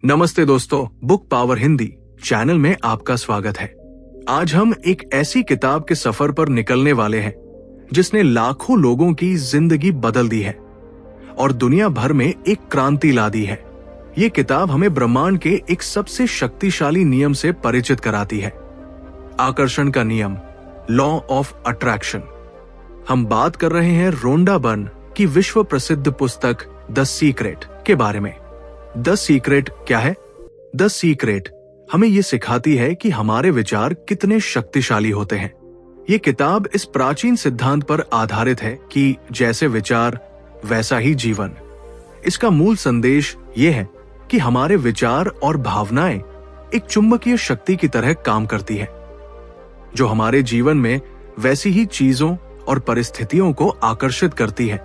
नमस्ते दोस्तों, book power Hindi channel में आपका स्वागत है। आज हम एक ऐसी किताब के सफर पर निकलने वाले हैं जिसने लाखों लोगों की जिंदगी बदल दी है और दुनिया भर में एक क्रांति ला दी है। ये किताब हमें ब्रह्मांड के एक सबसे शक्तिशाली नियम से परिचित कराती है, आकर्षण का नियम, लॉ ऑफ अट्रैक्शन। हम बात कर रहे हैं रोंडा बर्न की विश्व प्रसिद्ध पुस्तक द सीक्रेट के बारे में। द सीक्रेट क्या है? द सीक्रेट हमें ये सिखाती है कि हमारे विचार कितने शक्तिशाली होते हैं। ये किताब इस प्राचीन सिद्धांत पर आधारित है कि जैसे विचार वैसा ही जीवन। इसका मूल संदेश ये है कि हमारे विचार और भावनाएं एक चुंबकीय शक्ति की तरह काम करती है, जो हमारे जीवन में वैसी ही चीजों और परिस्थितियों को आकर्षित करती है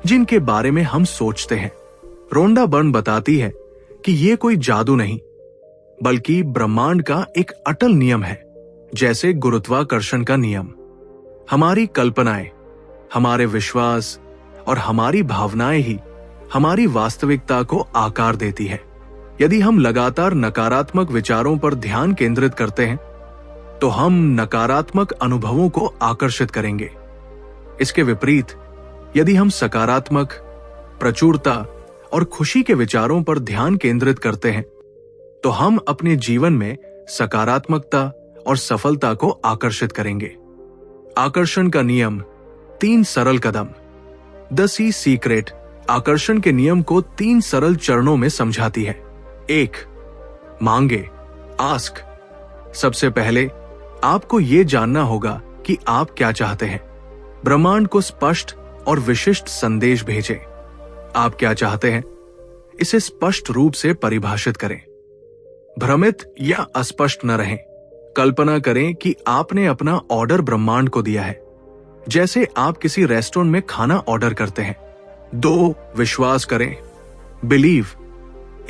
जिनके बारे में हम सोचते हैं। रोंडा बर्न बताती है कि ये कोई जादू नहीं, बल्कि ब्रह्मांड का एक अटल नियम है, जैसे गुरुत्वाकर्षण का नियम। हमारी कल्पनाएं, हमारे विश्वास और हमारी भावनाएं ही हमारी वास्तविकता को आकार देती है। यदि हम लगातार नकारात्मक विचारों पर ध्यान केंद्रित करते हैं, तो हम नकारात्मक अनुभवों को आकर्षित करेंगे। इसके विपरीत, यदि हम सकारात्मक, प्रचुरता और खुशी के विचारों पर ध्यान केंद्रित करते हैं, तो हम अपने जीवन में सकारात्मकता और सफलता को आकर्षित करेंगे। आकर्षण का नियम, 3 सरल कदम। द सीक्रेट आकर्षण के नियम को 3 सरल चरणों में समझाती है। 1. मांगे, आस्क। सबसे पहले आपको यह जानना होगा कि आप क्या चाहते हैं। ब्रह्मांड को स्पष्ट और विशिष्ट संदेश भेजें। आप क्या चाहते हैं, इसे स्पष्ट रूप से परिभाषित करें। भ्रमित या अस्पष्ट न रहें। कल्पना करें कि आपने अपना ऑर्डर ब्रह्मांड को दिया है, जैसे आप किसी रेस्टोरेंट में खाना ऑर्डर करते हैं। 2. विश्वास करें, बिलीव।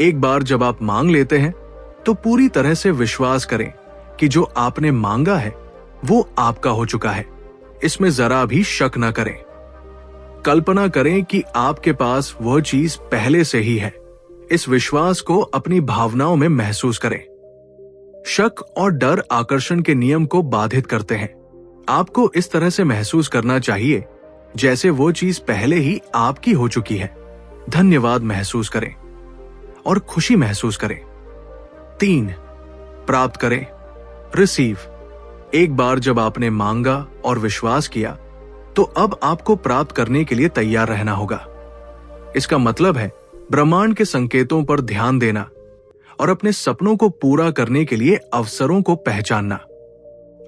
एक बार जब आप मांग लेते हैं, तो पूरी तरह से विश्वास करें कि जो आपने मांगा है वो आपका हो चुका है। इसमें जरा भी शक न करें। कल्पना करें कि आपके पास वह चीज पहले से ही है। इस विश्वास को अपनी भावनाओं में महसूस करें। शक और डर आकर्षण के नियम को बाधित करते हैं। आपको इस तरह से महसूस करना चाहिए जैसे वो चीज पहले ही आपकी हो चुकी है। धन्यवाद महसूस करें और खुशी महसूस करें। 3. प्राप्त करें, रिसीव। एक बार जब आपने मांगा और विश्वास किया, तो अब आपको प्राप्त करने के लिए तैयार रहना होगा। इसका मतलब है ब्रह्मांड के संकेतों पर ध्यान देना और अपने सपनों को पूरा करने के लिए अवसरों को पहचानना।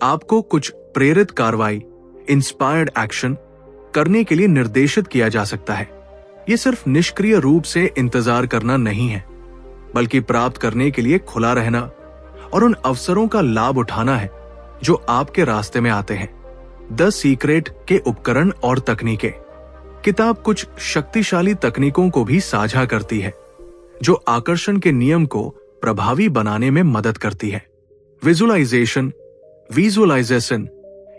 आपको कुछ प्रेरित कार्रवाई, इंस्पायर्ड एक्शन करने के लिए निर्देशित किया जा सकता है। यह सिर्फ निष्क्रिय रूप से इंतजार करना नहीं है, बल्कि प्राप्त करने के लिए खुला रहना और उन अवसरों का लाभ उठाना है जो आपके रास्ते में आते हैं। द सीक्रेट के उपकरण और तकनीकें। किताब कुछ शक्तिशाली तकनीकों को भी साझा करती है जो आकर्षण के नियम को प्रभावी बनाने में मदद करती है। विजुअलाइजेशन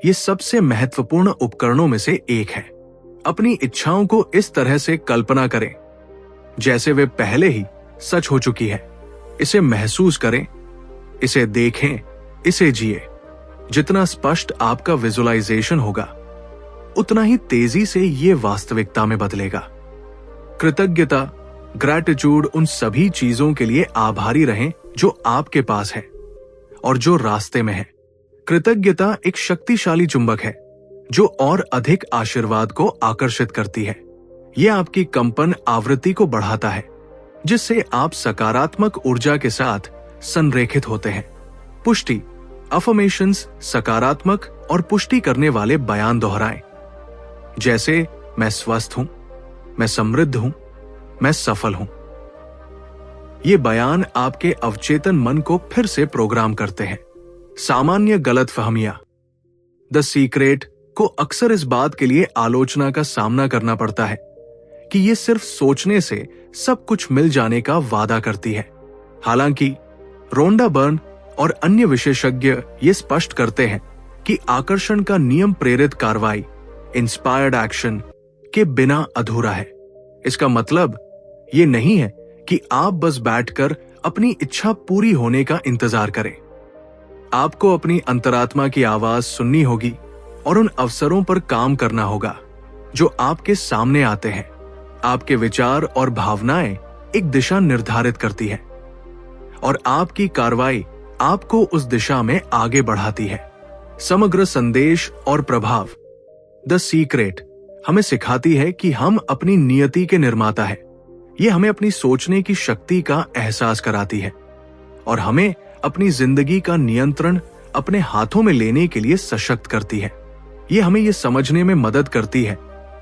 ये सबसे महत्वपूर्ण उपकरणों में से एक है। अपनी इच्छाओं को इस तरह से कल्पना करें जैसे वे पहले ही सच हो चुकी है। इसे महसूस करें, इसे देखें, इसे जिए। जितना स्पष्ट आपका विजुअलाइजेशन होगा, उतना ही तेजी से ये वास्तविकता में बदलेगा। कृतज्ञता, ग्रैटिट्यूड, उन सभी चीजों के लिए आभारी रहें जो आपके पास है और जो रास्ते में है। कृतज्ञता एक शक्तिशाली चुंबक है जो और अधिक आशीर्वाद को आकर्षित करती है। यह आपकी कंपन आवृत्ति को बढ़ाता है, जिससे आप सकारात्मक ऊर्जा के साथ संरेखित होते हैं। पुष्टि, अफर्मेशंस, सकारात्मक और पुष्टि करने वाले बयान दोहराएं, जैसे मैं स्वस्थ हूं, मैं समृद्ध हूं, मैं सफल हूं। ये बयान आपके अवचेतन मन को फिर से प्रोग्राम करते हैं। सामान्य गलतफहमियां। द सीक्रेट को अक्सर इस बात के लिए आलोचना का सामना करना पड़ता है कि ये सिर्फ सोचने से सब कुछ मिल जाने का वादा करती है। हालांकि रोंडा बर्न और अन्य विशेषज्ञ ये स्पष्ट करते हैं कि आकर्षण का नियम प्रेरित कार्रवाई, इंस्पायर्ड एक्शन के बिना अधूरा है। इसका मतलब ये नहीं है कि आप बस बैठकर अपनी इच्छा पूरी होने का इंतजार करें। आपको अपनी अंतरात्मा की आवाज सुननी होगी और उन अवसरों पर काम करना होगा जो आपके सामने आते हैं। आपके विचार और भावनाएं एक दिशा निर्धारित करती है और आपकी कार्रवाई आपको उस दिशा में आगे बढ़ाती है। समग्र संदेश और प्रभाव। द सीक्रेट हमें सिखाती है कि हम अपनी नियति के निर्माता हैं। ये हमें अपनी सोचने की शक्ति का एहसास कराती है और हमें अपनी जिंदगी का नियंत्रण अपने हाथों में लेने के लिए सशक्त करती है। ये हमें ये समझने में मदद करती है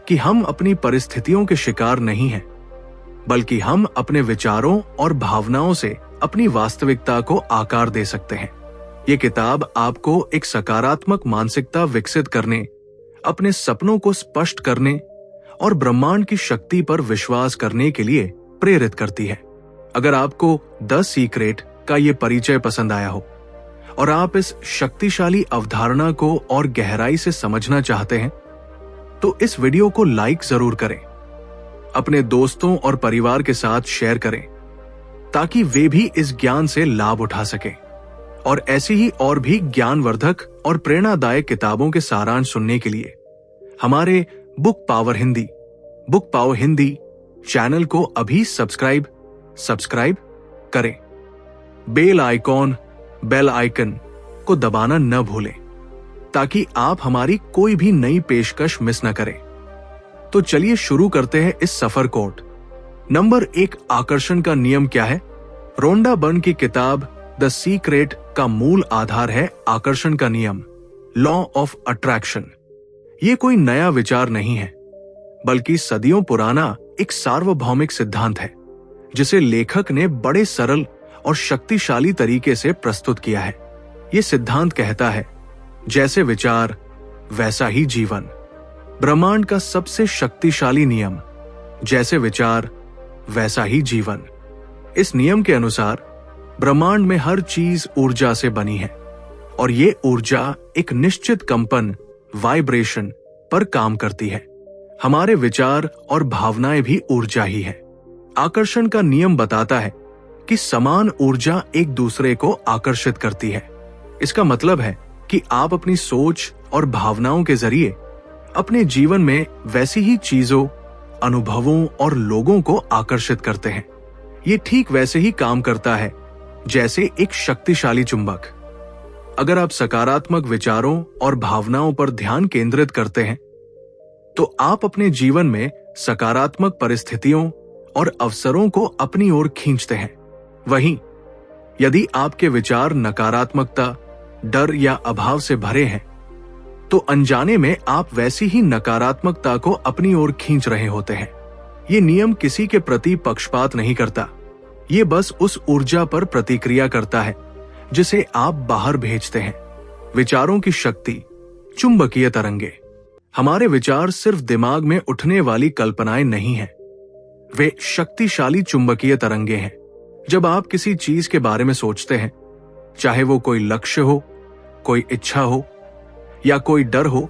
कि हम अपनी परिस्थितियों के शिकार नहीं हैं, बल्कि हम अपने विचारों और भावनाओं से अपनी वास्तविकता को आकार दे सकते हैं। ये किताब आपको एक सकारात्मक मानसिकता विकसित करने, अपने सपनों को स्पष्ट करने और ब्रह्मांड की शक्ति पर विश्वास करने के लिए प्रेरित करती है। अगर आपको द सीक्रेट का ये परिचय पसंद आया हो और आप इस शक्तिशाली अवधारणा को और गहराई से समझना चाहते हैं, तो इस वीडियो को लाइक जरूर करें, अपने दोस्तों और परिवार के साथ शेयर करें ताकि वे भी इस ज्ञान से लाभ उठा सकें। और ऐसी ही और भी ज्ञानवर्धक और प्रेरणादायक किताबों के सारांश सुनने के लिए हमारे बुक पावर हिंदी चैनल को अभी सब्सक्राइब करें। बेल आइकन को दबाना न भूलें ताकि आप हमारी कोई भी नई पेशकश मिस न करें। तो चलिए शुरू करते हैं इस सफर को। नंबर 1, आकर्षण का नियम क्या है? रोंडा बर्न की किताब द सीक्रेट का मूल आधार है आकर्षण का नियम, लॉ ऑफ अट्रैक्शन। ये कोई नया विचार नहीं है, बल्कि सदियों पुराना एक सार्वभौमिक सिद्धांत है जिसे लेखक ने बड़े सरल और शक्तिशाली तरीके से प्रस्तुत किया है। ये सिद्धांत कहता है, जैसे विचार वैसा ही जीवन। ब्रह्मांड का सबसे शक्तिशाली नियम, जैसे विचार वैसा ही जीवन। इस नियम के अनुसार ब्रह्मांड में हर चीज ऊर्जा से बनी है और ये ऊर्जा एक निश्चित कंपन, वाइब्रेशन पर काम करती है। हमारे विचार और भावनाएं भी ऊर्जा ही है। आकर्षण का नियम बताता है कि समान ऊर्जा एक दूसरे को आकर्षित करती है। इसका मतलब है कि आप अपनी सोच और भावनाओं के जरिए अपने जीवन में वैसी ही चीजों, अनुभवों और लोगों को आकर्षित करते हैं। ये ठीक वैसे ही काम करता है जैसे एक शक्तिशाली चुंबक। अगर आप सकारात्मक विचारों और भावनाओं पर ध्यान केंद्रित करते हैं, तो आप अपने जीवन में सकारात्मक परिस्थितियों और अवसरों को अपनी ओर खींचते हैं। वहीं यदि आपके विचार नकारात्मकता, डर या अभाव से भरे हैं, तो अनजाने में आप वैसी ही नकारात्मकता को अपनी ओर खींच रहे होते हैं। ये नियम किसी के प्रति पक्षपात नहीं करता, ये बस उस ऊर्जा पर प्रतिक्रिया करता है जिसे आप बाहर भेजते हैं। विचारों की शक्ति, चुंबकीय तरंगे। हमारे विचार सिर्फ दिमाग में उठने वाली कल्पनाएं नहीं हैं, वे शक्तिशाली चुंबकीय तरंगे हैं। जब आप किसी चीज के बारे में सोचते हैं, चाहे वो कोई लक्ष्य हो, कोई इच्छा हो या कोई डर हो,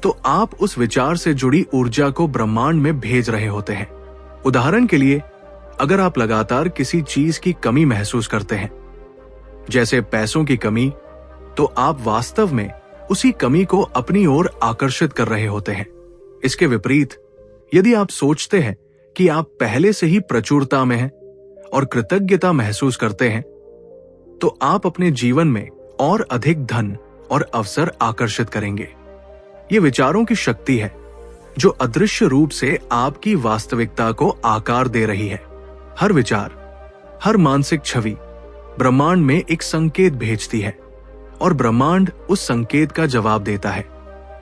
तो आप उस विचार से जुड़ी ऊर्जा को ब्रह्मांड में भेज रहे होते हैं। उदाहरण के लिए, अगर आप लगातार किसी चीज की कमी महसूस करते हैं, जैसे पैसों की कमी, तो आप वास्तव में उसी कमी को अपनी ओर आकर्षित कर रहे होते हैं। इसके विपरीत, यदि आप सोचते हैं कि आप पहले से ही प्रचुरता में हैं और कृतज्ञता महसूस करते हैं, तो आप अपने जीवन में और अधिक धन और अवसर आकर्षित करेंगे। ये विचारों की शक्ति है जो अदृश्य रूप से आपकी वास्तविकता को आकार दे रही है। हर विचार, हर मानसिक छवि ब्रह्मांड में एक संकेत भेजती है और ब्रह्मांड उस संकेत का जवाब देता है,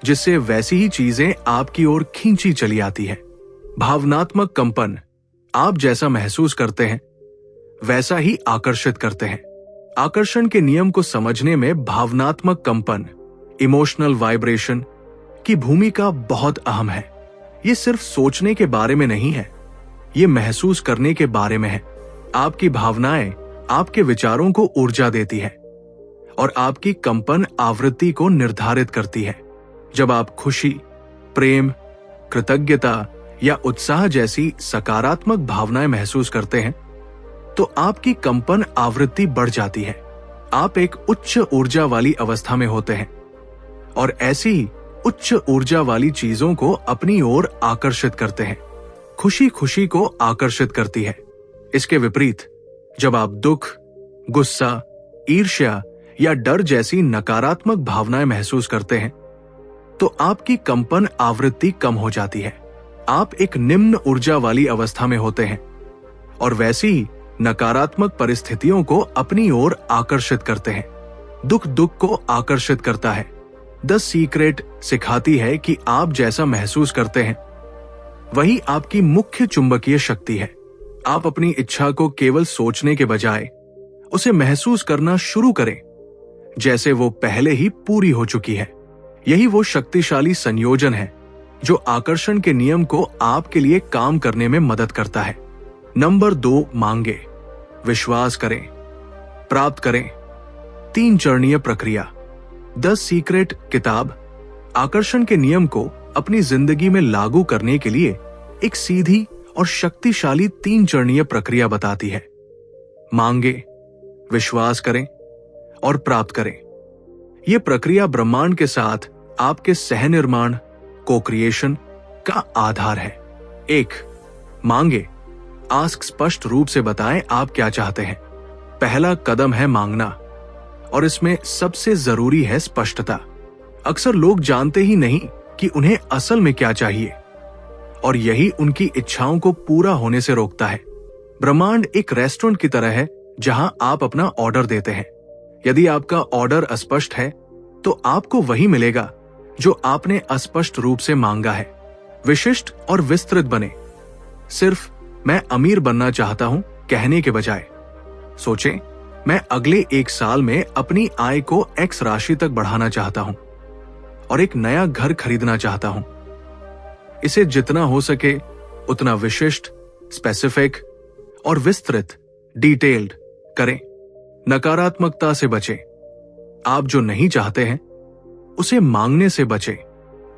जिससे वैसी ही चीजें आपकी ओर खींची चली आती है। भावनात्मक कंपन, आप जैसा महसूस करते हैं वैसा ही आकर्षित करते हैं। आकर्षण के नियम को समझने में भावनात्मक कंपन, इमोशनल वाइब्रेशन की भूमिका बहुत अहम है। ये सिर्फ सोचने के बारे में नहीं है, ये महसूस करने के बारे में है। आपकी भावनाएं आपके विचारों को ऊर्जा देती है और आपकी कंपन आवृत्ति को निर्धारित करती है। जब आप खुशी, प्रेम, कृतज्ञता या उत्साह जैसी सकारात्मक भावनाएं महसूस करते हैं, तो आपकी कंपन आवृत्ति बढ़ जाती है। आप एक उच्च ऊर्जा वाली अवस्था में होते हैं और ऐसी ही उच्च ऊर्जा वाली चीजों को अपनी ओर आकर्षित करते हैं। खुशी खुशी को आकर्षित करती है। इसके विपरीत जब आप दुख, गुस्सा, ईर्ष्या या डर जैसी नकारात्मक भावनाएं महसूस करते हैं तो आपकी कंपन आवृत्ति कम हो जाती है। आप एक निम्न ऊर्जा वाली अवस्था में होते हैं और वैसी ही नकारात्मक परिस्थितियों को अपनी ओर आकर्षित करते हैं। दुख दुख को आकर्षित करता है। द सीक्रेट सिखाती है कि आप जैसा महसूस करते हैं वही आपकी मुख्य चुंबकीय शक्ति है। आप अपनी इच्छा को केवल सोचने के बजाय उसे महसूस करना शुरू करें जैसे वो पहले ही पूरी हो चुकी है। यही वो शक्तिशाली संयोजन है जो आकर्षण के नियम को आपके लिए काम करने में मदद करता है। नंबर 2, मांगे, विश्वास करें, प्राप्त करें। 3 चरणीय प्रक्रिया। द सीक्रेट किताब आकर्षण के नियम को अपनी जिंदगी में लागू करने के लिए एक सीधी और शक्तिशाली 3 चरणीय प्रक्रिया बताती है। मांगे, विश्वास करें और प्राप्त करें। यह प्रक्रिया ब्रह्मांड के साथ आपके सह निर्माण, को-क्रिएशन का आधार है। 1, मांगे। आस्क, स्पष्ट रूप से बताएं आप क्या चाहते हैं। पहला कदम है मांगना और इसमें सबसे जरूरी है स्पष्टता। अक्सर लोग जानते ही नहीं कि उन्हें असल में क्या चाहिए और यही उनकी इच्छाओं को पूरा होने से रोकता है। ब्रह्मांड एक रेस्टोरेंट की तरह है जहां आप अपना ऑर्डर देते हैं। यदि आपका ऑर्डर अस्पष्ट है तो आपको वही मिलेगा जो आपने अस्पष्ट रूप से मांगा है। विशिष्ट और विस्तृत बने। सिर्फ मैं अमीर बनना चाहता हूं कहने के बजाय सोचें, मैं अगले 1 साल में अपनी आय को X राशि तक बढ़ाना चाहता हूं और एक नया घर खरीदना चाहता हूं। इसे जितना हो सके उतना विशिष्ट, स्पेसिफिक और विस्तृत, डिटेल्ड करें। नकारात्मकता से बचें। आप जो नहीं चाहते हैं उसे मांगने से बचें।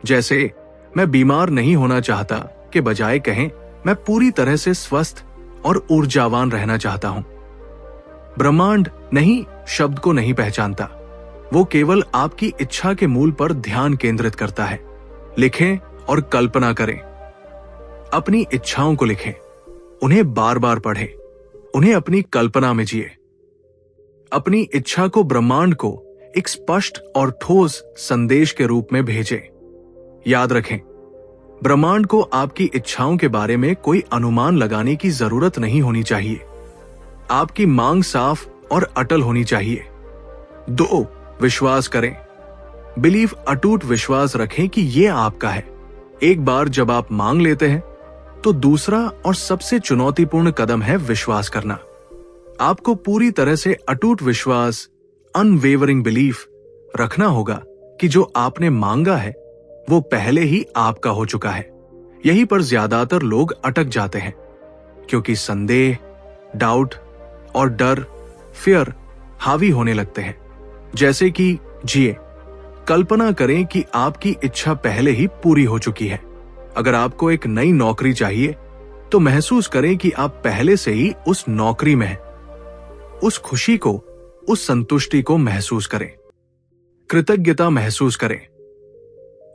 जैसे मैं बीमार नहीं होना चाहता के बजाय कहें मैं पूरी तरह से स्वस्थ और ऊर्जावान रहना चाहता हूं। ब्रह्मांड नहीं शब्द को नहीं पहचानता, वो केवल आपकी इच्छा के मूल पर ध्यान केंद्रित करता है। लिखें और कल्पना करें। अपनी इच्छाओं को लिखें, उन्हें बार बार पढ़ें, उन्हें अपनी कल्पना में जिए। अपनी इच्छा को ब्रह्मांड को एक स्पष्ट और ठोस संदेश के रूप में भेजें। याद रखें, ब्रह्मांड को आपकी इच्छाओं के बारे में कोई अनुमान लगाने की जरूरत नहीं होनी चाहिए। आपकी मांग साफ और अटल होनी चाहिए। 2, विश्वास करें। बिलीव, अटूट विश्वास रखें कि यह आपका है। एक बार जब आप मांग लेते हैं तो दूसरा और सबसे चुनौतीपूर्ण कदम है विश्वास करना। आपको पूरी तरह से अटूट विश्वास, अनवेवरिंग बिलीफ रखना होगा कि जो आपने मांगा है वो पहले ही आपका हो चुका है। यहीं पर ज्यादातर लोग अटक जाते हैं क्योंकि संदेह, डाउट और डर, फियर हावी होने लगते हैं। जैसे कि जिए, कल्पना करें कि आपकी इच्छा पहले ही पूरी हो चुकी है। अगर आपको एक नई नौकरी चाहिए तो महसूस करें कि आप पहले से ही उस नौकरी में हैं। उस खुशी को, उस संतुष्टि को महसूस करें। कृतज्ञता महसूस करें।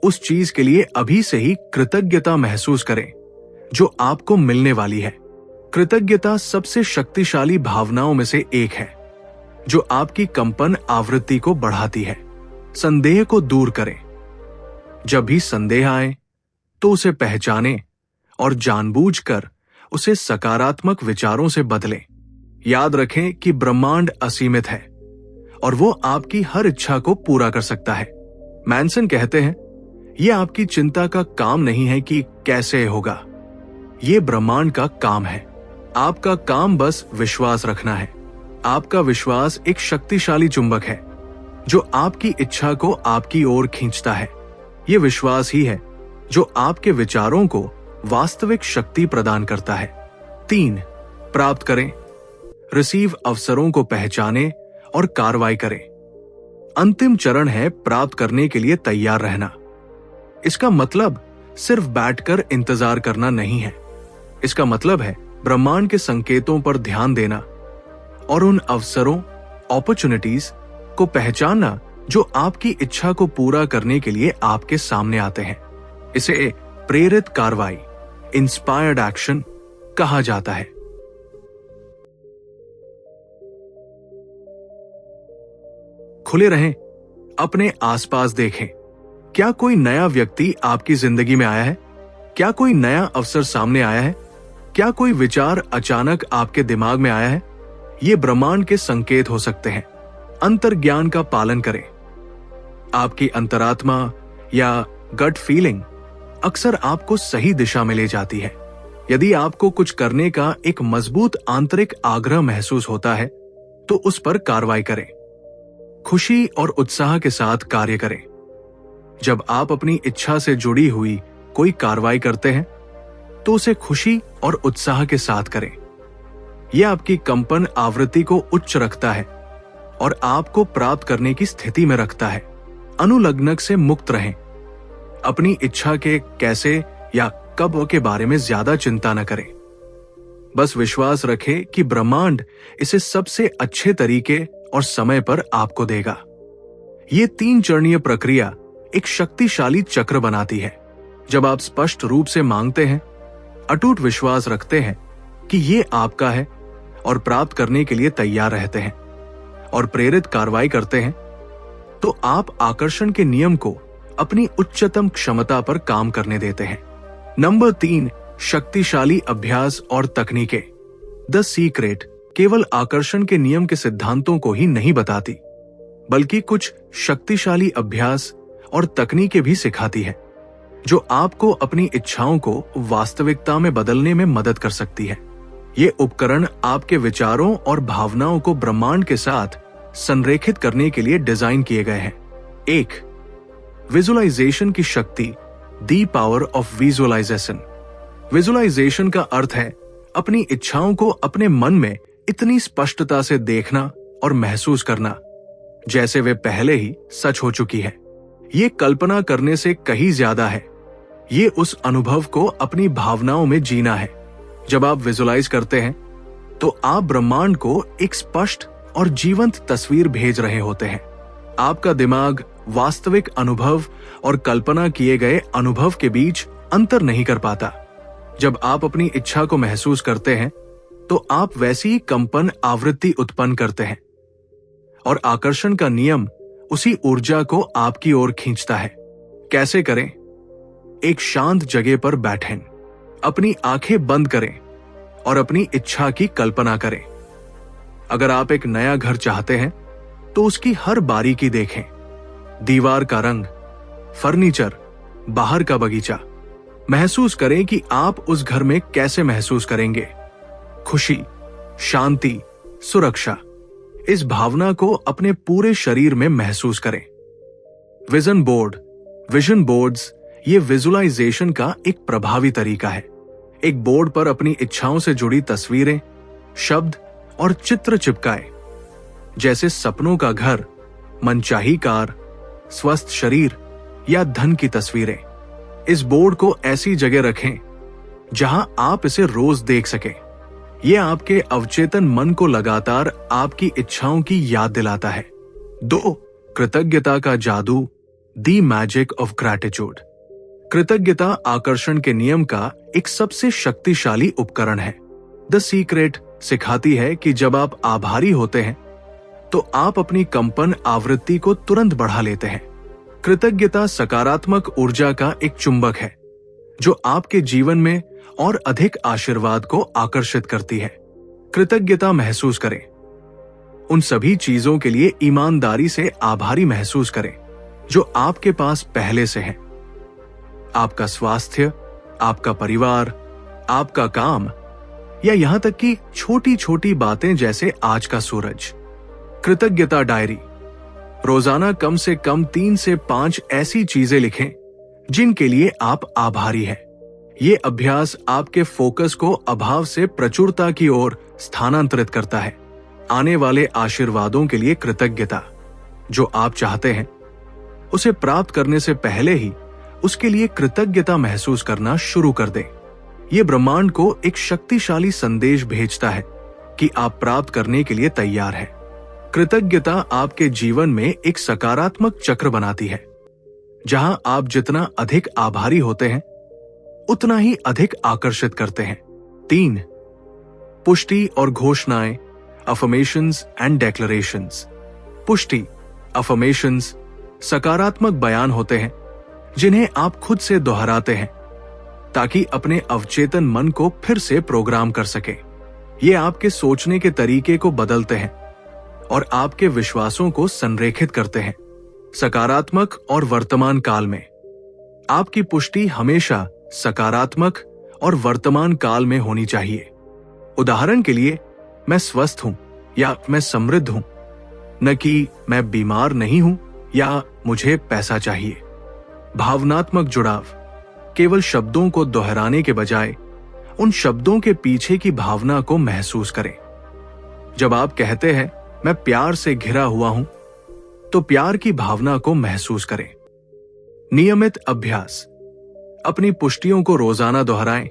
उस चीज के लिए अभी से ही कृतज्ञता महसूस करें जो आपको मिलने वाली है। कृतज्ञता सबसे शक्तिशाली भावनाओं में से एक है जो आपकी कंपन आवृत्ति को बढ़ाती है। संदेह को दूर करें। जब भी संदेह आए तो उसे पहचानें और जानबूझकर उसे सकारात्मक विचारों से बदलें। याद रखें कि ब्रह्मांड असीमित है और वो आपकी हर इच्छा को पूरा कर सकता है। मैनसन कहते हैं, यह आपकी चिंता का काम नहीं है कि कैसे होगा, ये ब्रह्मांड का काम है। आपका काम बस विश्वास रखना है। आपका विश्वास एक शक्तिशाली चुंबक है जो आपकी इच्छा को आपकी ओर खींचता है। ये विश्वास ही है जो आपके विचारों को वास्तविक शक्ति प्रदान करता है। 3, प्राप्त करें। रिसीव, अवसरों को पहचानें और कार्रवाई करें। अंतिम चरण है प्राप्त करने के लिए तैयार रहना। इसका मतलब सिर्फ बैठकर इंतजार करना नहीं है। इसका मतलब है ब्रह्मांड के संकेतों पर ध्यान देना और उन अवसरों, अपॉर्चुनिटीज को पहचानना जो आपकी इच्छा को पूरा करने के लिए आपके सामने आते हैं। इसे प्रेरित कार्रवाई, इंस्पायर्ड एक्शन कहा जाता है। खुले रहें, अपने आसपास देखें। क्या कोई नया व्यक्ति आपकी जिंदगी में आया है? क्या कोई नया अवसर सामने आया है? क्या कोई विचार अचानक आपके दिमाग में आया है? ये ब्रह्मांड के संकेत हो सकते हैं। अंतर्ज्ञान का पालन करें। आपकी अंतरात्मा या गट फीलिंग अक्सर आपको सही दिशा में ले जाती है। यदि आपको कुछ करने का एक मजबूत आंतरिक आग्रह महसूस होता है तो उस पर कार्रवाई करें। खुशी और उत्साह के साथ कार्य करें। जब आप अपनी इच्छा से जुड़ी हुई कोई कार्रवाई करते हैं तो उसे खुशी और उत्साह के साथ करें। यह आपकी कंपन आवृत्ति को उच्च रखता है और आपको प्राप्त करने की स्थिति में रखता है। अनुलग्नक से मुक्त रहें। अपनी इच्छा के कैसे या कब के बारे में ज्यादा चिंता न करें। बस विश्वास रखें कि ब्रह्मांड इसे सबसे अच्छे तरीके और समय पर आपको देगा। ये 3 चरणीय प्रक्रिया एक शक्तिशाली चक्र बनाती है। जब आप स्पष्ट रूप से मांगते हैं, अटूट विश्वास रखते हैं कि ये आपका है और प्राप्त करने के लिए तैयार रहते हैं और प्रेरित कार्रवाई करते हैं, तो आप आकर्षण के नियम को अपनी उच्चतम क्षमता पर काम करने देते हैं। नंबर 3, शक्तिशाली अभ्यास और तकनीकें। द सीक्रेट केवल आकर्षण के नियम के सिद्धांतों को ही नहीं बताती, बल्कि कुछ शक्तिशाली अभ्यास और तकनीकें भी सिखाती है जो आपको अपनी इच्छाओं को वास्तविकता में बदलने में मदद कर सकती है। ये उपकरण आपके विचारों और भावनाओं को ब्रह्मांड के साथ संरेखित करने के लिए डिजाइन किए गए हैं। 1, विजुअलाइजेशन की शक्ति, the power of visualisation. Visualisation का अर्थ है अपनी इच्छाओं को अपने मन में इतनी स्पष्टता से देखना और महसूस करना जैसे वे पहले ही सच हो चुकी है। ये कल्पना करने से कहीं ज्यादा है। ये उस अनुभव को अपनी भावनाओं में जीना है। जब आप विजुअलाइज करते हैं तो आप ब्रह्मांड को एक स्पष्ट और जीवंत तस्वीर भेज रहे होते हैं। आपका दिमाग वास्तविक अनुभव और कल्पना किए गए अनुभव के बीच अंतर नहीं कर पाता। जब आप अपनी इच्छा को महसूस करते हैं तो आप वैसी ही कंपन आवृत्ति उत्पन्न करते हैं और आकर्षण का नियम उसी ऊर्जा को आपकी ओर खींचता है। कैसे करें? एक शांत जगह पर बैठें, अपनी आंखें बंद करें और अपनी इच्छा की कल्पना करें। अगर आप एक नया घर चाहते हैं तो उसकी हर बारीकी देखें। दीवार का रंग, फर्नीचर, बाहर का बगीचा। महसूस करें कि आप उस घर में कैसे महसूस करेंगे। खुशी, शांति, सुरक्षा। इस भावना को अपने पूरे शरीर में महसूस करें। विजन बोर्ड, विजन बोर्ड्स ये विजुअलाइजेशन का एक प्रभावी तरीका है। एक बोर्ड पर अपनी इच्छाओं से जुड़ी तस्वीरें, शब्द और चित्र चिपकाएं, जैसे सपनों का घर, मनचाही कार, स्वस्थ शरीर या धन की तस्वीरें। इस बोर्ड को ऐसी जगह रखें जहां आप इसे रोज देख सकें। यह आपके अवचेतन मन को लगातार आपकी इच्छाओं की याद दिलाता है। 2, कृतज्ञता का जादू, द मैजिक ऑफ ग्रैटिट्यूड। कृतज्ञता आकर्षण के नियम का एक सबसे शक्तिशाली उपकरण है। द सीक्रेट सिखाती है कि जब आप आभारी होते हैं तो आप अपनी कंपन आवृत्ति को तुरंत बढ़ा लेते हैं। कृतज्ञता सकारात्मक ऊर्जा का एक चुंबक है जो आपके जीवन में और अधिक आशीर्वाद को आकर्षित करती है। कृतज्ञता महसूस करें। उन सभी चीजों के लिए ईमानदारी से आभारी महसूस करें जो आपके पास पहले से है। आपका स्वास्थ्य, आपका परिवार, आपका काम या यहां तक कि छोटी छोटी बातें जैसे आज का सूरज। कृतज्ञता डायरी। रोजाना कम से कम 3 से 5 ऐसी चीजें लिखें जिनके लिए आप आभारी हैं। ये अभ्यास आपके फोकस को अभाव से प्रचुरता की ओर स्थानांतरित करता है। आने वाले आशीर्वादों के लिए कृतज्ञता। जो आप चाहते हैं उसे प्राप्त करने से पहले ही उसके लिए कृतज्ञता महसूस करना शुरू कर दें। ये ब्रह्मांड को एक शक्तिशाली संदेश भेजता है कि आप प्राप्त करने के लिए तैयार हैं। कृतज्ञता आपके जीवन में एक सकारात्मक चक्र बनाती है, जहां आप जितना अधिक आभारी होते हैं उतना ही अधिक आकर्षित करते हैं। 3. पुष्टि और घोषणाएं, अफर्मेशंस एंड डेक्लरेशंस। पुष्टि, अफर्मेशंस सकारात्मक बयान होते हैं जिन्हें आप खुद से दोहराते हैं ताकि अपने अवचेतन मन को फिर से प्रोग्राम कर सके। ये आपके सोचने के तरीके को बदलते हैं और आपके विश्वासों को संरेखित करते हैं। सकारात्मक और वर्तमान काल में आपकी पुष्टि हमेशा सकारात्मक और वर्तमान काल में होनी चाहिए। उदाहरण के लिए, मैं स्वस्थ हूं या मैं समृद्ध हूं, न कि मैं बीमार नहीं हूं या मुझे पैसा चाहिए। भावनात्मक जुड़ाव, केवल शब्दों को दोहराने के बजाय उन शब्दों के पीछे की भावना को महसूस करें। जब आप कहते हैं मैं प्यार से घिरा हुआ हूं, तो प्यार की भावना को महसूस करें। नियमित अभ्यास, अपनी पुष्टियों को रोजाना दोहराएं,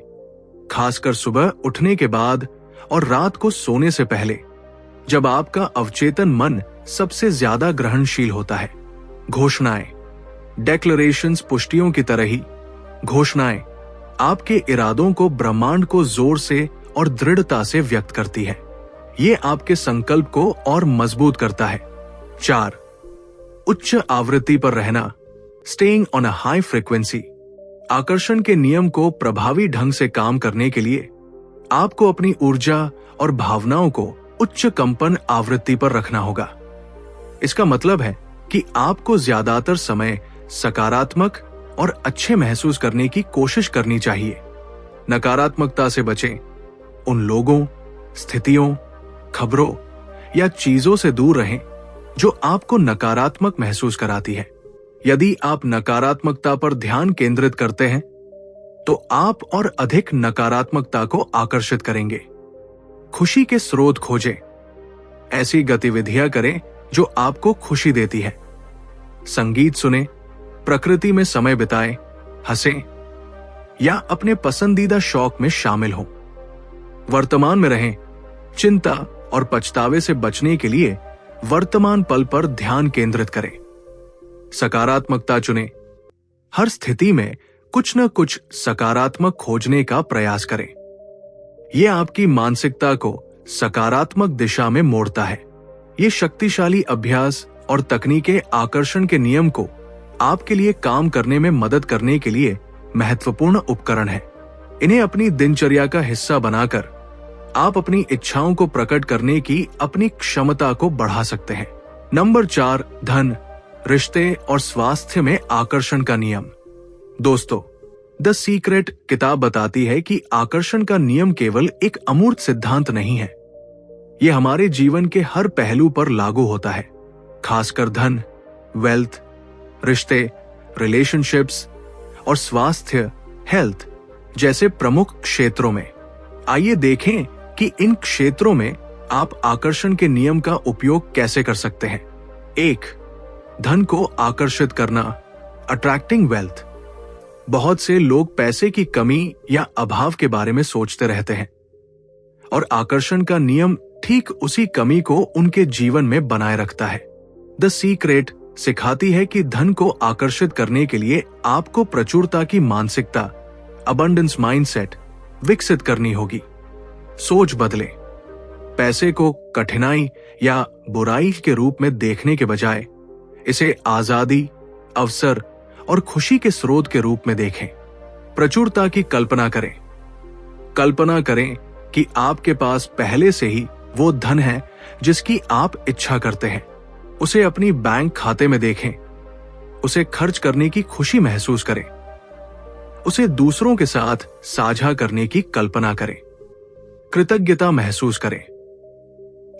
खासकर सुबह उठने के बाद और रात को सोने से पहले, जब आपका अवचेतन मन सबसे ज्यादा ग्रहणशील होता है। घोषणाएं, डेक्लरेशंस पुष्टियों की तरह ही घोषणाएं आपके इरादों को ब्रह्मांड को जोर से और दृढ़ता से व्यक्त करती है। ये आपके संकल्प को और मजबूत करता है। 4. उच्च आवृत्ति पर रहना, staying on a high frequency. आकर्षण के नियम को प्रभावी ढंग से काम करने के लिए आपको अपनी ऊर्जा और भावनाओं को उच्च कंपन आवृत्ति पर रखना होगा। इसका मतलब है कि आपको ज्यादातर समय सकारात्मक और अच्छे महसूस करने की कोशिश करनी चाहिए। नकारात्मकता से बचें। उन लोगों, स्थितियों, खबरों या चीजों से दूर रहें जो आपको नकारात्मक महसूस कराती है। यदि आप नकारात्मकता पर ध्यान केंद्रित करते हैं तो आप और अधिक नकारात्मकता को आकर्षित करेंगे। खुशी के स्रोत खोजें। ऐसी गतिविधियां करें जो आपको खुशी देती है। संगीत सुनें, प्रकृति में समय बिताएं, हंसें या अपने पसंदीदा शौक में शामिल हों। वर्तमान में रहें। चिंता और पछतावे से बचने के लिए वर्तमान पल पर ध्यान केंद्रित करें। सकारात्मकता चुनें। हर स्थिति में कुछ न कुछ सकारात्मक खोजने का प्रयास करें। यह आपकी मानसिकता को सकारात्मक दिशा में मोड़ता है। ये शक्तिशाली अभ्यास और तकनीकें आकर्षण के नियम को आपके लिए काम करने में मदद करने के लिए महत्वपूर्ण उपकरण है। इन्हें अपनी दिनचर्या का हिस्सा बनाकर आप अपनी इच्छाओं को प्रकट करने की अपनी क्षमता को बढ़ा सकते हैं। नंबर 4, धन, रिश्ते और स्वास्थ्य में आकर्षण का नियम। दोस्तों, द सीक्रेट किताब बताती है कि आकर्षण का नियम केवल एक अमूर्त सिद्धांत नहीं है। यह हमारे जीवन के हर पहलू पर लागू होता है, खासकर धन, वेल्थ, रिश्ते, रिलेशनशिप्स और स्वास्थ्य, हेल्थ जैसे प्रमुख क्षेत्रों में। आइए देखें कि इन क्षेत्रों में आप आकर्षण के नियम का उपयोग कैसे कर सकते हैं। 1. धन को आकर्षित करना, अट्रैक्टिंग वेल्थ। बहुत से लोग पैसे की कमी या अभाव के बारे में सोचते रहते हैं और आकर्षण का नियम ठीक उसी कमी को उनके जीवन में बनाए रखता है। द सीक्रेट सिखाती है कि धन को आकर्षित करने के लिए आपको प्रचुरता की मानसिकता, अबंडेंस माइंडसेट विकसित करनी होगी। सोच बदले। पैसे को कठिनाई या बुराई के रूप में देखने के बजाय इसे आजादी, अवसर और खुशी के स्रोत के रूप में देखें। प्रचुरता की कल्पना करें। कल्पना करें कि आपके पास पहले से ही वो धन है जिसकी आप इच्छा करते हैं। उसे अपनी बैंक खाते में देखें। उसे खर्च करने की खुशी महसूस करें। उसे दूसरों के साथ साझा करने की कल्पना करें। कृतज्ञता महसूस करें।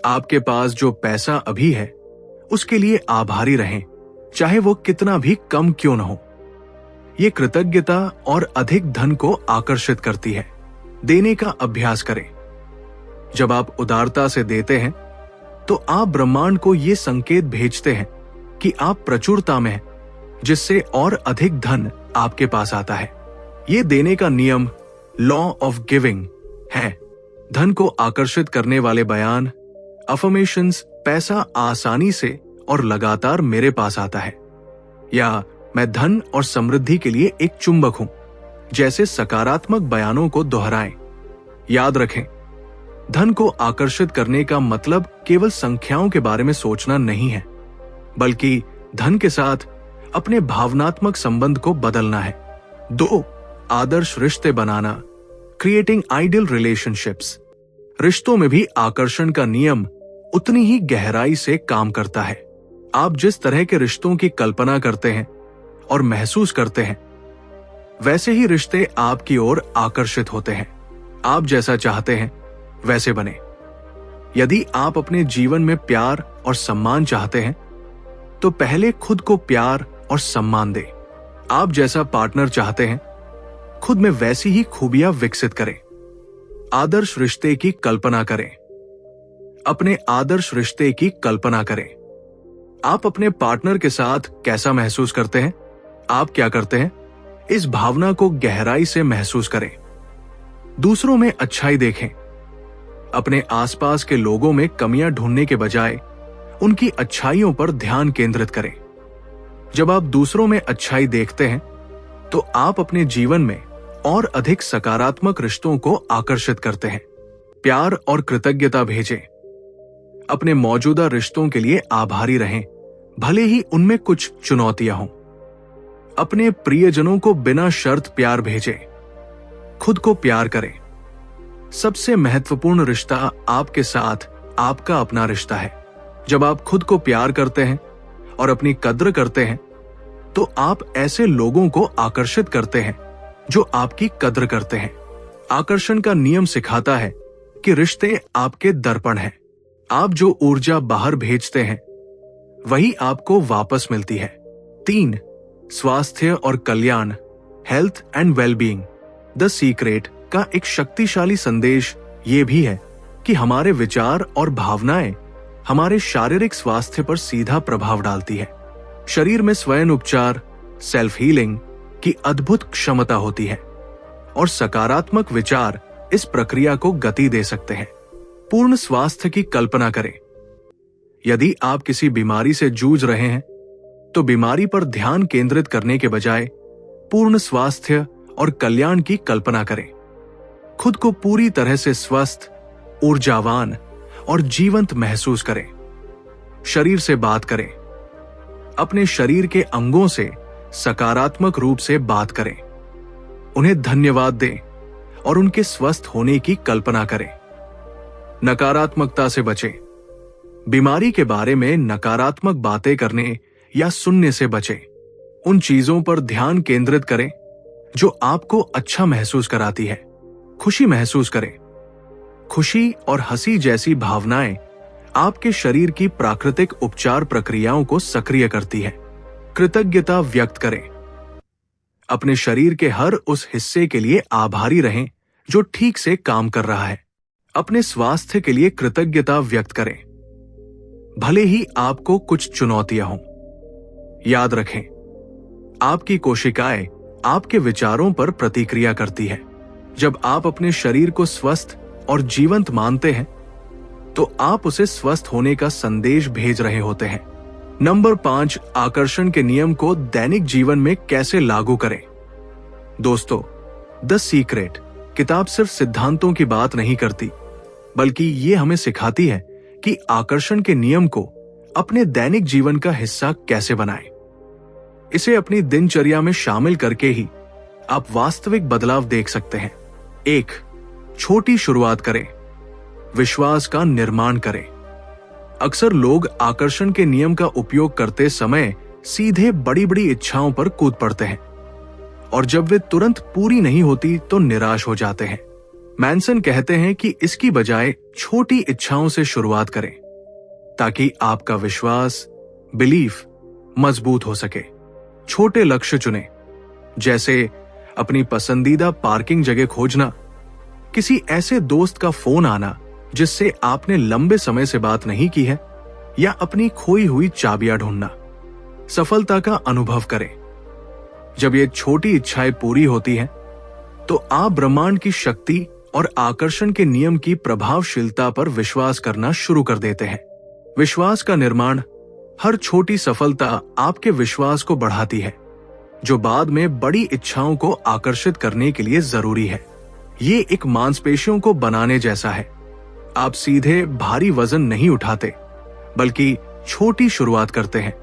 आपके पास जो पैसा अभी है उसके लिए आभारी रहें, चाहे वो कितना भी कम क्यों न हो। ये कृतज्ञता और अधिक धन को आकर्षित करती है। देने का अभ्यास करें। जब आप उदारता से देते हैं तो आप ब्रह्मांड को ये संकेत भेजते हैं कि आप प्रचुरता में हैं, जिससे और अधिक धन आपके पास आता है। ये देने का नियम लॉ ऑफ गिविंग है। धन को आकर्षित करने वाले बयान, अफर्मेशंस, पैसा आसानी से और लगातार मेरे पास आता है, या मैं धन और समृद्धि के लिए एक चुंबक हूं, जैसे सकारात्मक बयानों को दोहराएं। याद रखें, धन को आकर्षित करने का मतलब केवल संख्याओं के बारे में सोचना नहीं है, बल्कि धन के साथ अपने भावनात्मक संबंध को बदलना है। 2. आदर्श रिश्ते बनाना, क्रिएटिंग आइडियल रिलेशनशिप्स। रिश्तों में भी आकर्षण का नियम उतनी ही गहराई से काम करता है। आप जिस तरह के रिश्तों की कल्पना करते हैं और महसूस करते हैं, वैसे ही रिश्ते आपकी ओर आकर्षित होते हैं। आप जैसा चाहते हैं वैसे बने। यदि आप अपने जीवन में प्यार और सम्मान चाहते हैं, तो पहले खुद को प्यार और सम्मान दें। आप जैसा पार्टनर चाहते हैं, खुद में वैसी ही खूबियां विकसित करें। आदर्श रिश्ते की कल्पना करें। अपने आदर्श रिश्ते की कल्पना करें। आप अपने पार्टनर के साथ कैसा महसूस करते हैं? आप क्या करते हैं? इस भावना को गहराई से महसूस करें। दूसरों में अच्छाई देखें। अपने आसपास के लोगों में कमियां ढूंढने के बजाय उनकी अच्छाइयों पर ध्यान केंद्रित करें। जब आप दूसरों में अच्छाई देखते हैं, तो आप अपने जीवन में और अधिक सकारात्मक रिश्तों को आकर्षित करते हैं। प्यार और कृतज्ञता भेजें। अपने मौजूदा रिश्तों के लिए आभारी रहें, भले ही उनमें कुछ चुनौतियां हों। अपने प्रियजनों को बिना शर्त प्यार भेजें। खुद को प्यार करें। सबसे महत्वपूर्ण रिश्ता आपके साथ आपका अपना रिश्ता है। जब आप खुद को प्यार करते हैं और अपनी कद्र करते हैं, तो आप ऐसे लोगों को आकर्षित करते हैं जो आपकी कद्र करते हैं। आकर्षण का नियम सिखाता है कि रिश्ते आपके दर्पण हैं। आप जो ऊर्जा बाहर भेजते हैं, वही आपको वापस मिलती है। 3. स्वास्थ्य और कल्याण, health and wellbeing. The secret का एक शक्तिशाली संदेश ये भी है कि हमारे विचार और भावनाएं हमारे शारीरिक स्वास्थ्य पर सीधा प्रभाव डालती है। शरीर में स्वयं उपचार, सेल्फ हीलिंग की अद्भुत क्षमता होती है, और सकारात्मक विचार इस प्रक्रिया को गति दे सकते हैं। पूर्ण स्वास्थ्य की कल्पना करें। यदि आप किसी बीमारी से जूझ रहे हैं, तो बीमारी पर ध्यान केंद्रित करने के बजाय पूर्ण स्वास्थ्य और कल्याण की कल्पना करें। खुद को पूरी तरह से स्वस्थ, ऊर्जावान और जीवंत महसूस करें। शरीर से बात करें। अपने शरीर के अंगों से सकारात्मक रूप से बात करें। उन्हें धन्यवाद दें और उनके स्वस्थ होने की कल्पना करें। नकारात्मकता से बचें। बीमारी के बारे में नकारात्मक बातें करने या सुनने से बचें। उन चीजों पर ध्यान केंद्रित करें जो आपको अच्छा महसूस कराती है। खुशी महसूस करें। खुशी और हंसी जैसी भावनाएं आपके शरीर की प्राकृतिक उपचार प्रक्रियाओं को सक्रिय करती है। कृतज्ञता व्यक्त करें। अपने शरीर के हर उस हिस्से के लिए आभारी रहें जो ठीक से काम कर रहा है। अपने स्वास्थ्य के लिए कृतज्ञता व्यक्त करें, भले ही आपको कुछ चुनौतियां हों। याद रखें, आपकी कोशिकाएं आपके विचारों पर प्रतिक्रिया करती है। जब आप अपने शरीर को स्वस्थ और जीवंत मानते हैं, तो आप उसे स्वस्थ होने का संदेश भेज रहे होते हैं। नंबर 5, आकर्षण के नियम को दैनिक जीवन में कैसे लागू करें। दोस्तों, द सीक्रेट किताब सिर्फ सिद्धांतों की बात नहीं करती, बल्कि ये हमें सिखाती है कि आकर्षण के नियम को अपने दैनिक जीवन का हिस्सा कैसे बनाएं। इसे अपनी दिनचर्या में शामिल करके ही आप वास्तविक बदलाव देख सकते हैं। 1. छोटी शुरुआत करें। विश्वास का निर्माण करें। अक्सर लोग आकर्षण के नियम का उपयोग करते समय सीधे बड़ी बड़ी इच्छाओं पर कूद पड़ते हैं, और जब वे तुरंत पूरी नहीं होती तो निराश हो जाते हैं। मैनसन कहते हैं कि इसकी बजाय छोटी इच्छाओं से शुरुआत करें, ताकि आपका विश्वास, बिलीफ मजबूत हो सके। छोटे लक्ष्य चुनें, जैसे अपनी पसंदीदा पार्किंग जगह खोजना, किसी ऐसे दोस्त का फोन आना जिससे आपने लंबे समय से बात नहीं की है, या अपनी खोई हुई चाबियां ढूंढना। सफलता का अनुभव करें। जब ये छोटी इच्छाएं पूरी होती हैं, तो आप ब्रह्मांड की शक्ति और आकर्षण के नियम की प्रभावशीलता पर विश्वास करना शुरू कर देते हैं। विश्वास का निर्माण, हर छोटी सफलता आपके विश्वास को बढ़ाती है, जो बाद में बड़ी इच्छाओं को आकर्षित करने के लिए जरूरी है। ये एक मांसपेशियों को बनाने जैसा है। आप सीधे भारी वजन नहीं उठाते, बल्कि छोटी शुरुआत करते हैं।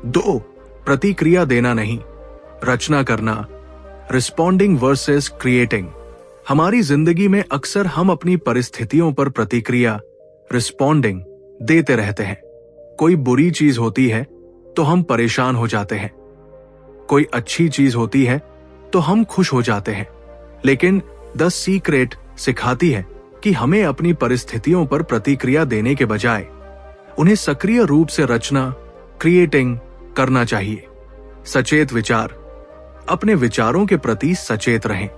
2. प्रतिक्रिया देना नहीं, रचना करना। Responding versus creating. हमारी जिंदगी में अक्सर हम अपनी परिस्थितियों पर प्रतिक्रिया, रिस्पॉन्डिंग, देते रहते हैं। कोई बुरी चीज होती है तो हम परेशान हो जाते हैं, कोई अच्छी चीज होती है तो हम खुश हो जाते हैं। लेकिन द सीक्रेट सिखाती है कि हमें अपनी परिस्थितियों पर प्रतिक्रिया देने के बजाय उन्हें सक्रिय रूप से रचना, क्रिएटिंग करना चाहिए। सचेत विचार। अपने विचारों के प्रति सचेत रहें।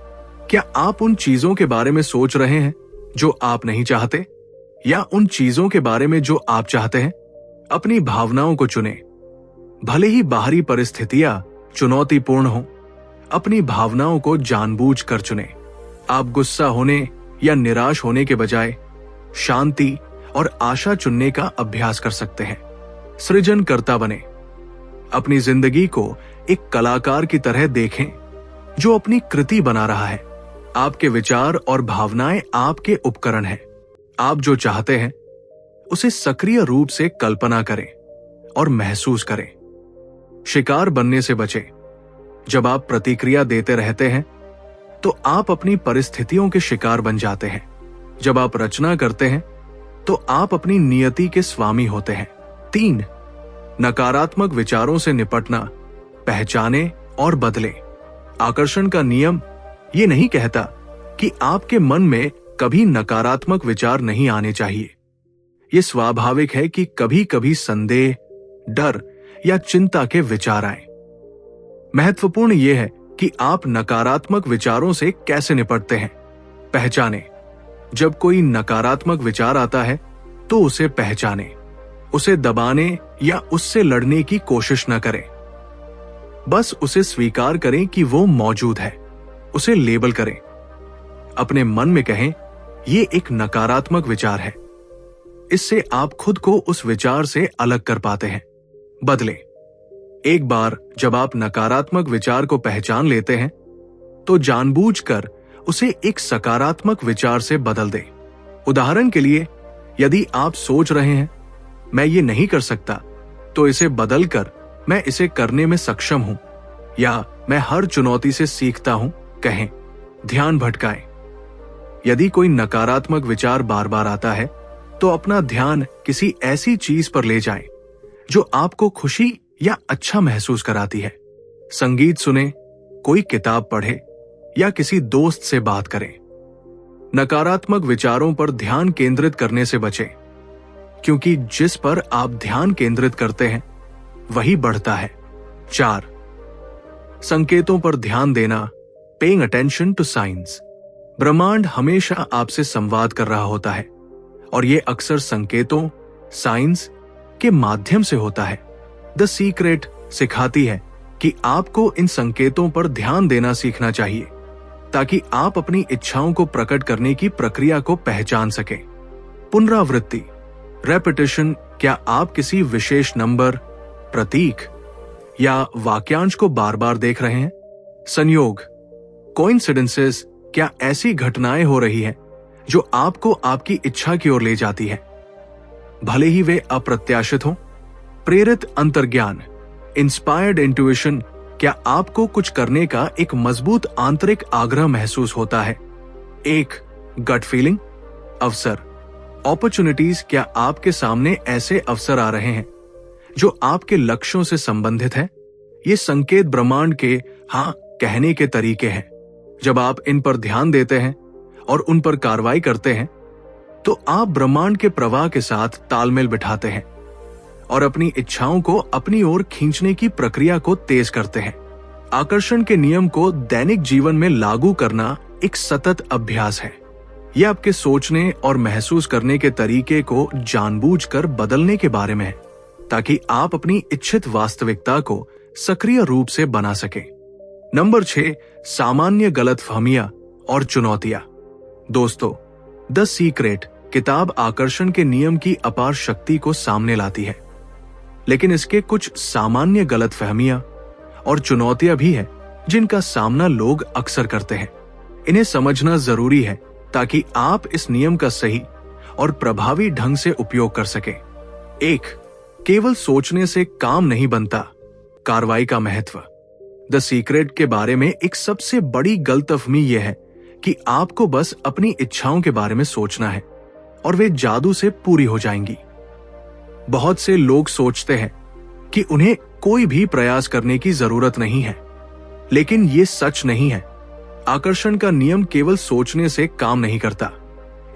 क्या आप उन चीजों के बारे में सोच रहे हैं जो आप नहीं चाहते, या उन चीजों के बारे में जो आप चाहते हैं? अपनी भावनाओं को चुनें। भले ही बाहरी परिस्थितियां चुनौतीपूर्ण हो, अपनी भावनाओं को जानबूझकर चुनें। आप गुस्सा होने या निराश होने के बजाय शांति और आशा चुनने का अभ्यास कर सकते हैं। सृजनकर्ता बने। अपनी जिंदगी को एक कलाकार की तरह देखें जो अपनी कृति बना रहा है। आपके विचार और भावनाएं आपके उपकरण हैं। आप जो चाहते हैं उसे सक्रिय रूप से कल्पना करें और महसूस करें। शिकार बनने से बचें। जब आप प्रतिक्रिया देते रहते हैं तो आप अपनी परिस्थितियों के शिकार बन जाते हैं। जब आप रचना करते हैं तो आप अपनी नियति के स्वामी होते हैं। 3. नकारात्मक विचारों से निपटना, पहचाने और बदले। आकर्षण का नियम ये नहीं कहता कि आपके मन में कभी नकारात्मक विचार नहीं आने चाहिए। ये स्वाभाविक है कि कभी कभी संदेह, डर या चिंता के विचार आए। महत्वपूर्ण यह है कि आप नकारात्मक विचारों से कैसे निपटते हैं। पहचाने। जब कोई नकारात्मक विचार आता है तो उसे पहचाने। उसे दबाने या उससे लड़ने की कोशिश न करें। बस उसे स्वीकार करें कि वो मौजूद है। उसे लेबल करें। अपने मन में कहें, ये एक नकारात्मक विचार है। इससे आप खुद को उस विचार से अलग कर पाते हैं। बदले। एक बार जब आप नकारात्मक विचार को पहचान लेते हैं तो जानबूझकर उसे एक सकारात्मक विचार से बदल दें। उदाहरण के लिए, यदि आप सोच रहे हैं मैं ये नहीं कर सकता, तो इसे बदलकर मैं इसे करने में सक्षम हूं, या मैं हर चुनौती से सीखता हूं कहें। ध्यान भटकाएं। यदि कोई नकारात्मक विचार बार बार आता है तो अपना ध्यान किसी ऐसी चीज पर ले जाएं जो आपको खुशी या अच्छा महसूस कराती है। संगीत सुने, कोई किताब पढ़े या किसी दोस्त से बात करें। नकारात्मक विचारों पर ध्यान केंद्रित करने से बचें, क्योंकि जिस पर आप ध्यान केंद्रित करते हैं वही बढ़ता है। 4. संकेतों पर ध्यान देना, पेइंग अटेंशन टू साइंस। ब्रह्मांड हमेशा आपसे संवाद कर रहा होता है और ये अक्सर संकेतों, साइंस के माध्यम से होता है। द सीक्रेट सिखाती है कि आपको इन संकेतों पर ध्यान देना सीखना चाहिए ताकि आप अपनी इच्छाओं को प्रकट करने की प्रक्रिया को पहचान सकें। पुनरावृत्ति, रेपिटेशन। क्या आप किसी विशेष नंबर, प्रतीक या वाक्यांश को बार बार देख रहे हैं? संयोग, कोइंसिडेंसेस। क्या ऐसी घटनाएं हो रही हैं जो आपको आपकी इच्छा की ओर ले जाती है, भले ही वे अप्रत्याशित हों? प्रेरित अंतर्ज्ञान, इंस्पायर्ड इंट्यूशन। क्या आपको कुछ करने का एक मजबूत आंतरिक आग्रह महसूस होता है? एक गट फीलिंग, अवसर, अपॉर्चुनिटीज। क्या आपके सामने ऐसे अवसर आ रहे हैं जो आपके लक्ष्यों से संबंधित है? ये संकेत ब्रह्मांड के हाँ कहने के तरीके हैं। जब आप इन पर ध्यान देते हैं और उन पर कार्रवाई करते हैं तो आप ब्रह्मांड के प्रवाह के साथ तालमेल बिठाते हैं और अपनी इच्छाओं को अपनी ओर खींचने की प्रक्रिया को तेज करते हैं। आकर्षण के नियम को दैनिक जीवन में लागू करना एक सतत अभ्यास है। यह आपके सोचने और महसूस करने के तरीके को जानबूझकर बदलने के बारे में है, ताकि आप अपनी इच्छित वास्तविकता को सक्रिय रूप से बना सकें। नंबर 6, सामान्य गलतफहमियां और चुनौतियां। दोस्तों, द सीक्रेट किताब आकर्षण के नियम की अपार शक्ति को सामने लाती है, लेकिन इसके कुछ सामान्य गलतफहमियां और चुनौतियां भी हैं जिनका सामना लोग अक्सर करते हैं। इन्हें समझना जरूरी है ताकि आप इस नियम का सही और प्रभावी ढंग से उपयोग कर सकें। 1. केवल सोचने से काम नहीं बनता, कार्रवाई का महत्व। द सीक्रेट के बारे में एक सबसे बड़ी गलतफहमी यह है कि आपको बस अपनी इच्छाओं के बारे में सोचना है और वे जादू से पूरी हो जाएंगी। बहुत से लोग सोचते हैं कि उन्हें कोई भी प्रयास करने की जरूरत नहीं है, लेकिन ये सच नहीं है। आकर्षण का नियम केवल सोचने से काम नहीं करता।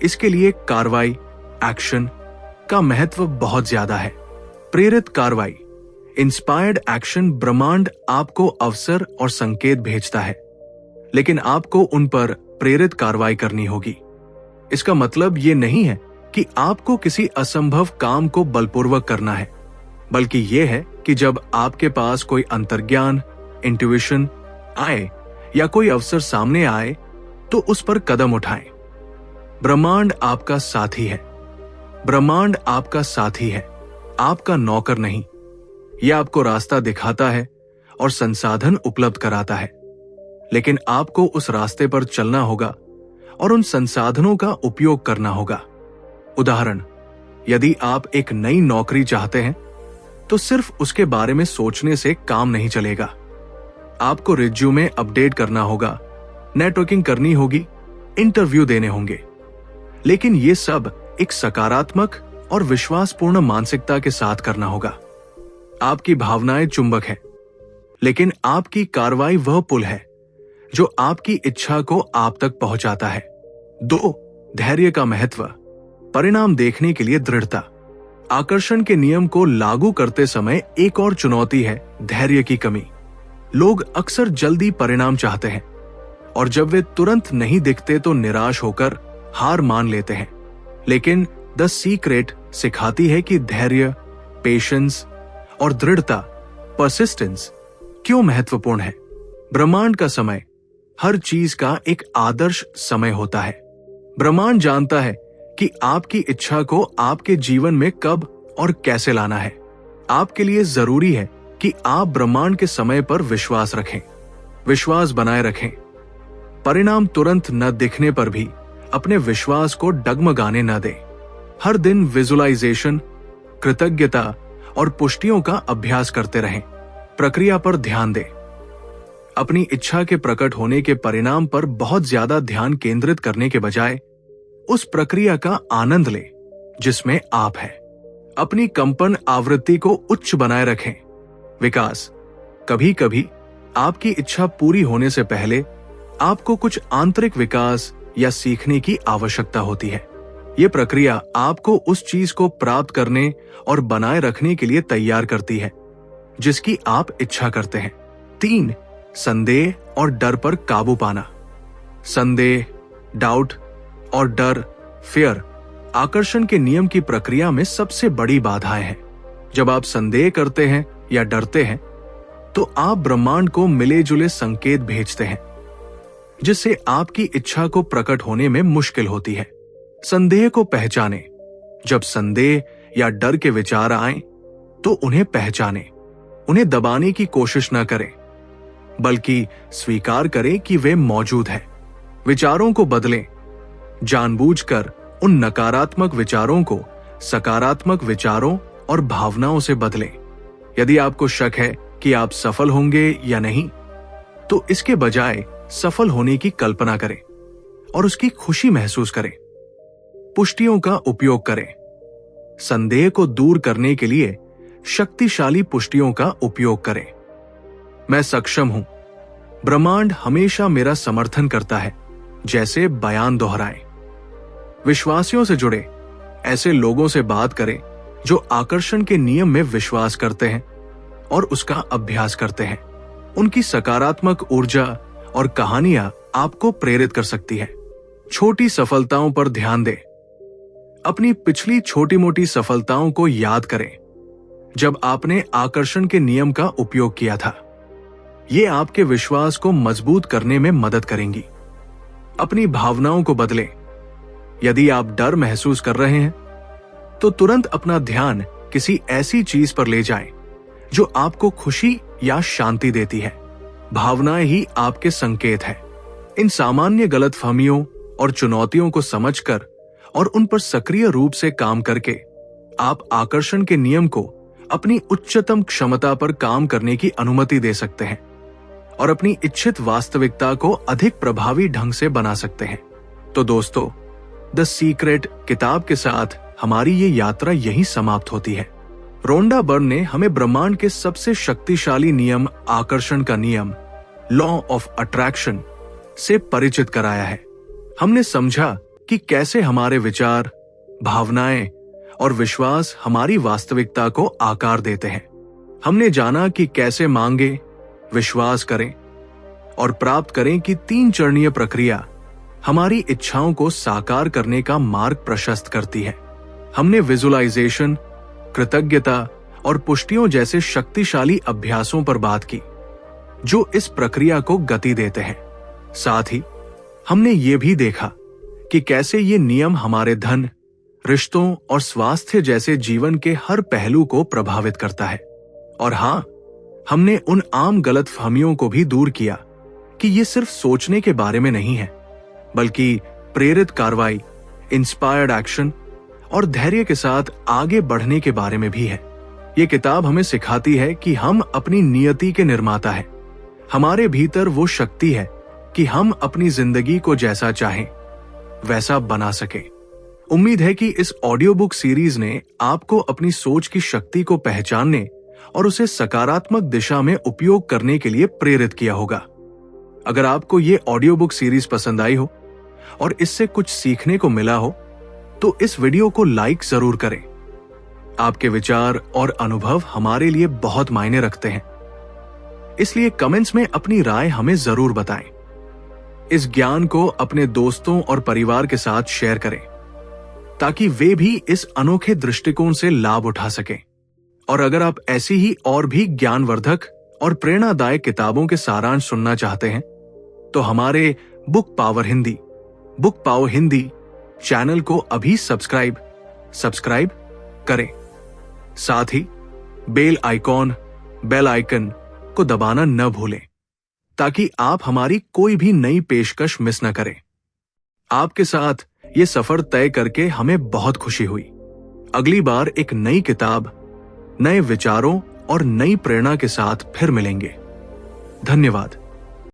इसके लिए कार्रवाई, एक्शन का महत्व बहुत ज्यादा है। प्रेरित कार्रवाई, इंस्पायर्ड एक्शन। ब्रह्मांड आपको अवसर और संकेत भेजता है, लेकिन आपको उन पर प्रेरित कार्रवाई करनी होगी। इसका मतलब ये नहीं है कि आपको किसी असंभव काम को बलपूर्वक करना है, बल्कि यह है कि जब आपके पास कोई अंतर्ज्ञान, इंट्यूशन आए या कोई अवसर सामने आए तो उस पर कदम उठाएं। ब्रह्मांड आपका साथी है। ब्रह्मांड आपका साथी है, आपका नौकर नहीं। यह आपको रास्ता दिखाता है और संसाधन उपलब्ध कराता है, लेकिन आपको उस रास्ते पर चलना होगा और उन संसाधनों का उपयोग करना होगा। उदाहरण, यदि आप एक नई नौकरी चाहते हैं तो सिर्फ उसके बारे में सोचने से काम नहीं चलेगा। आपको रिज्यूमे अपडेट करना होगा, नेटवर्किंग करनी होगी, इंटरव्यू देने होंगे। लेकिन ये सब एक सकारात्मक और विश्वासपूर्ण मानसिकता के साथ करना होगा। आपकी भावनाएं चुंबक है, लेकिन आपकी कार्रवाई वह पुल है जो आपकी इच्छा को आप तक पहुंचाता है। 2. धैर्य का महत्व। परिणाम देखने के लिए दृढ़ता। आकर्षण के नियम को लागू करते समय एक और चुनौती है धैर्य की कमी। लोग अक्सर जल्दी परिणाम चाहते हैं और जब वे तुरंत नहीं दिखते तो निराश होकर हार मान लेते हैं। लेकिन द सीक्रेट सिखाती है कि धैर्य, पेशेंस और दृढ़ता, परसिस्टेंस क्यों महत्वपूर्ण है। ब्रह्मांड का समय हर चीज का एक आदर्श समय होता है। ब्रह्मांड जानता है कि आपकी इच्छा को आपके जीवन में कब और कैसे लाना है। आपके लिए जरूरी है कि आप ब्रह्मांड के समय पर विश्वास रखें, विश्वास बनाए रखें। परिणाम तुरंत न दिखने पर भी अपने विश्वास को डगमगाने न दें। हर दिन विजुअलाइजेशन, कृतज्ञता और पुष्टियों का अभ्यास करते रहें। प्रक्रिया पर ध्यान दें। अपनी इच्छा के प्रकट होने के परिणाम पर बहुत ज्यादा ध्यान केंद्रित करने के बजाय उस प्रक्रिया का आनंद लें जिसमें आप हैं। अपनी कंपन आवृत्ति को उच्च बनाए रखें। विकास, कभी कभी आपकी इच्छा पूरी होने से पहले आपको कुछ आंतरिक विकास या सीखने की आवश्यकता होती है। यह प्रक्रिया आपको उस चीज को प्राप्त करने और बनाए रखने के लिए तैयार करती है जिसकी आप इच्छा करते हैं। 3. संदेह और डर पर काबू पाना। संदेह, डाउट और डर, फियर, आकर्षण के नियम की प्रक्रिया में सबसे बड़ी बाधाएं हैं। जब आप संदेह करते हैं या डरते हैं तो आप ब्रह्मांड को मिले जुले संकेत भेजते हैं जिससे आपकी इच्छा को प्रकट होने में मुश्किल होती है। संदेह को पहचानें। जब संदेह या डर के विचार आएं तो उन्हें पहचानें। उन्हें दबाने की कोशिश न करें, बल्कि स्वीकार करें कि वे मौजूद हैं। विचारों को बदलें। जानबूझकर उन नकारात्मक विचारों को सकारात्मक विचारों और भावनाओं से बदलें। यदि आपको शक है कि आप सफल होंगे या नहीं, तो इसके बजाय सफल होने की कल्पना करें और उसकी खुशी महसूस करें। पुष्टियों का उपयोग करें। संदेह को दूर करने के लिए शक्तिशाली पुष्टियों का उपयोग करें। मैं सक्षम हूं। ब्रह्मांड हमेशा मेरा समर्थन करता है जैसे बयान दोहराएं। विश्वासियों से जुड़े ऐसे लोगों से बात करें जो आकर्षण के नियम में विश्वास करते हैं और उसका अभ्यास करते हैं। उनकी सकारात्मक ऊर्जा और कहानियां आपको प्रेरित कर सकती है। छोटी सफलताओं पर ध्यान दें। अपनी पिछली छोटी मोटी सफलताओं को याद करें जब आपने आकर्षण के नियम का उपयोग किया था। ये आपके विश्वास को मजबूत करने में मदद करेंगी। अपनी भावनाओं को बदलें। यदि आप डर महसूस कर रहे हैं तो तुरंत अपना ध्यान किसी ऐसी चीज पर ले जाएं जो आपको खुशी या शांति देती है। भावनाएं ही आपके संकेत है। इन सामान्य गलतफहमियों और चुनौतियों को समझकर और उन पर सक्रिय रूप से काम करके आप आकर्षण के नियम को अपनी उच्चतम क्षमता पर काम करने की अनुमति दे सकते हैं और अपनी इच्छित वास्तविकता को अधिक प्रभावी ढंग से बना सकते हैं। तो दोस्तों, द सीक्रेट किताब के साथ हमारी ये यात्रा यहीं समाप्त होती है। रोंडा बर्न ने हमें ब्रह्मांड के सबसे शक्तिशाली नियम, आकर्षण का नियम, लॉ ऑफ अट्रैक्शन से परिचित कराया है। हमने समझा कि कैसे हमारे विचार, भावनाएं और विश्वास हमारी वास्तविकता को आकार देते हैं। हमने जाना कि कैसे मांगे, विश्वास करें और प्राप्त करें कि 3 चरणीय प्रक्रिया हमारी इच्छाओं को साकार करने का मार्ग प्रशस्त करती है। हमने विजुअलाइजेशन, कृतज्ञता और पुष्टियों जैसे शक्तिशाली अभ्यासों पर बात की जो इस प्रक्रिया को गति देते हैं। साथ ही हमने ये भी देखा कि कैसे ये नियम हमारे धन, रिश्तों और स्वास्थ्य जैसे जीवन के हर पहलू को प्रभावित करता है। और हाँ, हमने उन आम गलतफहमियों को भी दूर किया कि ये सिर्फ सोचने के बारे में नहीं है, बल्कि प्रेरित कार्रवाई, इंस्पायर्ड एक्शन और धैर्य के साथ आगे बढ़ने के बारे में भी है। ये किताब हमें सिखाती है कि हम अपनी नियति के निर्माता हैं। हमारे भीतर वो शक्ति है कि हम अपनी जिंदगी को जैसा चाहें वैसा बना सके। उम्मीद है कि इस ऑडियो बुक सीरीज ने आपको अपनी सोच की शक्ति को पहचानने और उसे सकारात्मक दिशा में उपयोग करने के लिए प्रेरित किया होगा। अगर आपको ये ऑडियो बुक सीरीज पसंद आई हो और इससे कुछ सीखने को मिला हो तो इस वीडियो को लाइक जरूर करें। आपके विचार और अनुभव हमारे लिए बहुत मायने रखते हैं, इसलिए कमेंट्स में अपनी राय हमें जरूर बताएं। इस ज्ञान को अपने दोस्तों और परिवार के साथ शेयर करें ताकि वे भी इस अनोखे दृष्टिकोण से लाभ उठा सकें। और अगर आप ऐसी ही और भी ज्ञानवर्धक और प्रेरणादायक किताबों के सारांश सुनना चाहते हैं तो हमारे बुक पावर हिंदी चैनल को अभी सब्सक्राइब करें। साथ ही बेल आइकन को दबाना न भूलें ताकि आप हमारी कोई भी नई पेशकश मिस न करें। आपके साथ ये सफर तय करके हमें बहुत खुशी हुई। अगली बार एक नई किताब, नए विचारों और नई प्रेरणा के साथ फिर मिलेंगे। धन्यवाद।